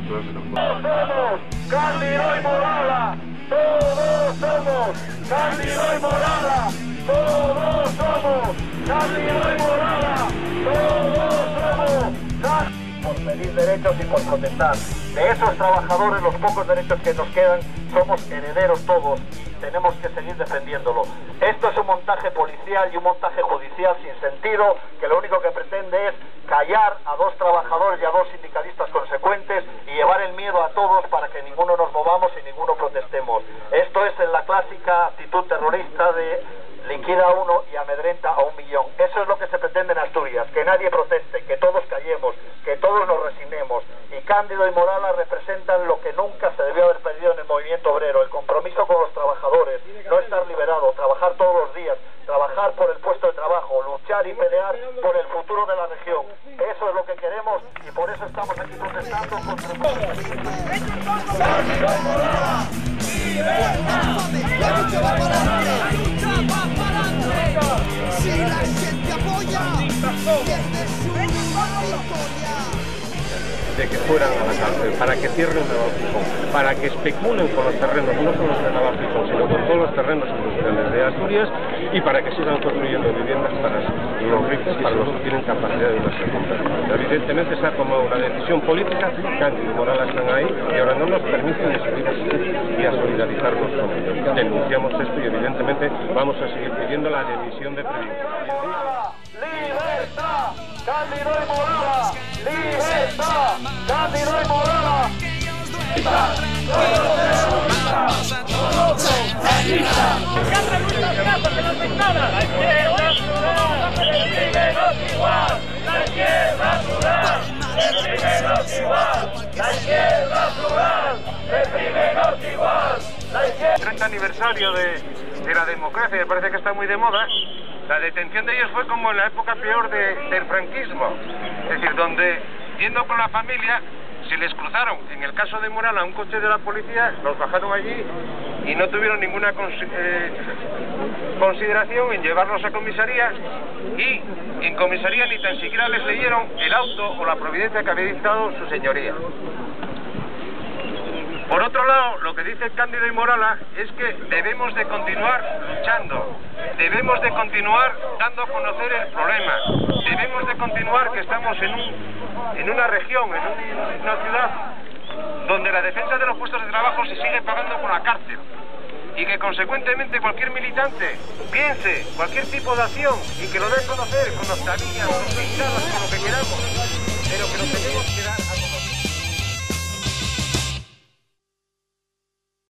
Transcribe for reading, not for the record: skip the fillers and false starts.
somos Cándido y Morala, todos somos Cándido y Morala, todos somos Cándido y Morala, todos somos por pedir derechos y por protestar. De esos trabajadores, los pocos derechos que nos quedan, somos herederos todos y tenemos que seguir defendiéndolo. Esto es un montaje policial y un montaje judicial sin sentido, que lo único que pretende es callar a dos trabajadores y a dos sindicalistas consecuentes y llevar el miedo a todos para que ninguno nos movamos y ninguno protestemos. Esto es en la clásica actitud terrorista de liquida a uno y amedrenta a 1 millón. Eso es lo que se pretende en Asturias, que nadie proteste, que todos callemos, que todos nos resignemos. Y Cándido y Morala representan lo que nunca se debió haber perdido en el movimiento obrero, el compromiso con los trabajadores, no estar liberado, trabajar todos los días, trabajar por el puesto de trabajo, luchar y pelear por el futuro de la región. Eso es lo que queremos y por eso estamos aquí protestando contra el Cándido y Morala. La lucha va para adelante. Si la gente apoya, pierde su victoria. De que fueran a la cárcel, para que cierren Navafijón, para que especulen con los terrenos, no solo de Navafijón, sino con todos los terrenos industriales de Asturias y para que sigan construyendo viviendas para los ricos, para los que tienen capacidad de irlas a comprar. Evidentemente se ha tomado una decisión política, Cándido y Morala están ahí y ahora no nos permiten ni subir y a solidarizarnos con ellos. Denunciamos esto y evidentemente vamos a seguir pidiendo la dimisión de Predicción. ¡Libertad! ¡Cándido y Morala! ¡Libertad! ¡Cándido y Morala! El 30 aniversario de la democracia, me parece que está muy de moda. La detención de ellos fue como en la época peor del franquismo, es decir, donde, yendo con la familia, se les cruzaron, en el caso de Morala, un coche de la policía, los bajaron allí y no tuvieron ninguna consideración en llevarlos a comisaría y en comisaría ni tan siquiera les leyeron el auto o la providencia que había dictado su señoría. Por otro lado, lo que dice Cándido y Morala es que debemos de continuar luchando, debemos de continuar dando a conocer el problema, debemos de continuar que estamos en una región, en una ciudad donde la defensa de los puestos de trabajo se sigue pagando con la cárcel y que consecuentemente cualquier militante piense cualquier tipo de acción y que lo dé a conocer con nostalgia, con los pintadas, con lo que queramos, pero que lo tenemos que dar a conocer.